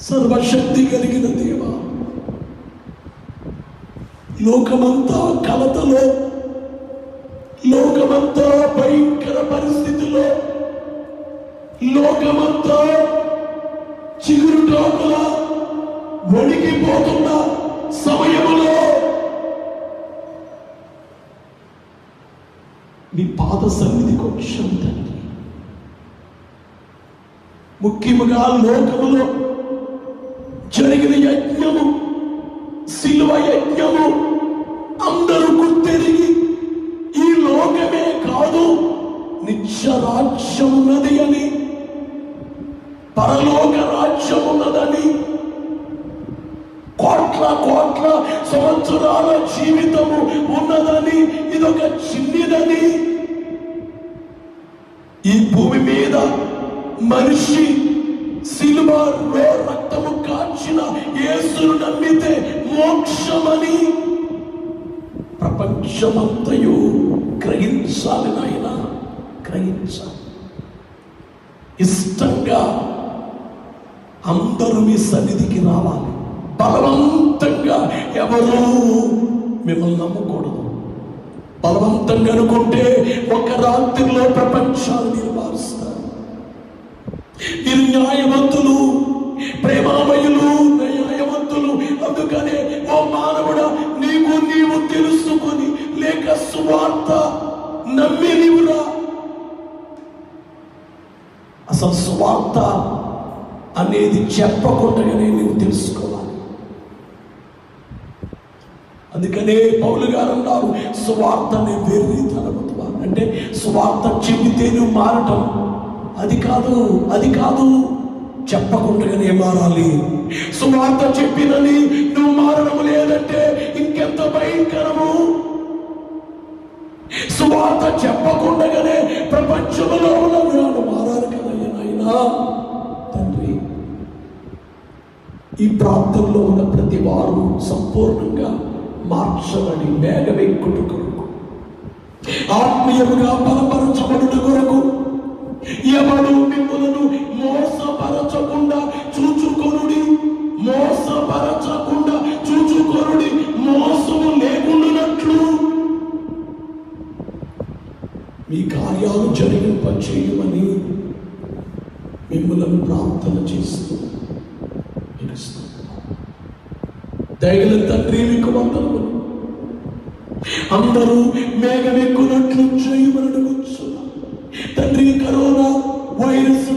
సర్వశక్తి కలిగిన దేవా, లోకమంతా కలతలో, లోకమంతా భయంకర పరిస్థితిలో, లోకమంతా చిగురుటాకుల వణికిపోతున్న సమయంలో నీ పాద సన్నిధికి వచ్చాం తండ్రి. ముఖ్యముగా లోకములో జరిగిన యజ్ఞము, శిలువ యజ్ఞము అందరూ గుర్తెరిగి ఈ లోకమే కాదు నిత్య రాజ్యం ఉన్నది అని, పరలోక రాజ్యం ఉన్నదని, కోట్ల కోట్ల సంవత్సరాల జీవితము ఉన్నదని, ఇదొక చిన్నిదని, ఈ భూమి మీద మనిషి సిలువలో రక్తము కాచిన యేసును నమ్మితే మోక్షమని ప్రపంచమంతయు గ్రహించాలి నాయన, గ్రహించాలి. ఇష్టంగా అందరూ మీ సన్నిధికి రావాలి. బలవంతంగా ఎవరూ మిమ్మల్ని నమ్మకూడదు. బలవంతంగా అనుకుంటే ఒక రాత్రిలో ప్రపంచాన్ని మీరు మారుస్తారు. మీరు న్యాయవంతులు, ప్రేమామయులు, న్యాయవంతులు. అందుకనే ఓ మానవుడా, నీవు తెలుసుకొని లేక సువార్త నమ్మి నీవురా. అసలు సువార్త అనేది చెప్పకుండానే నీవు తెలుసుకోవాలి. అందుకనే పౌలు గారు అన్నారు, సువార్తని వెర్రితనము. అంటే సువార్త చెబితే నువ్వు మారటం అది కాదు, చెప్పకుండానే మారాలి. సువార్త చెప్పినని నువ్వు మారడం లేదంటే ఇంకెంత భయంకరము. సువార్త చెప్పకుండానే ప్రపంచంలో ఉన్న మారాలి కదయ్యా నాయనా. తండ్రి, ఈ ప్రాంతంలో ఉన్న ప్రతి వారు సంపూర్ణంగా మార్చబడి మేఘమెక్కుట కొరకు, ఆత్మీయముగా బలపరచబడుట కొరకు, ఎవడు మిమ్మలను మోసపరచకుండా చూచుకొనుడి, మోసపరచకుండా చూచుకొనుడి, మోసము లేకుండానట్లు మీ కార్యాలు జరిగింపచేయమని మిమ్మలను ప్రార్థన చేస్తూ దయగల తండ్రి, మీకు వందనములు. అందరూ మేఘమెక్కునట్లు చేయమని అడుగుచున్నాం తండ్రి. Corona virus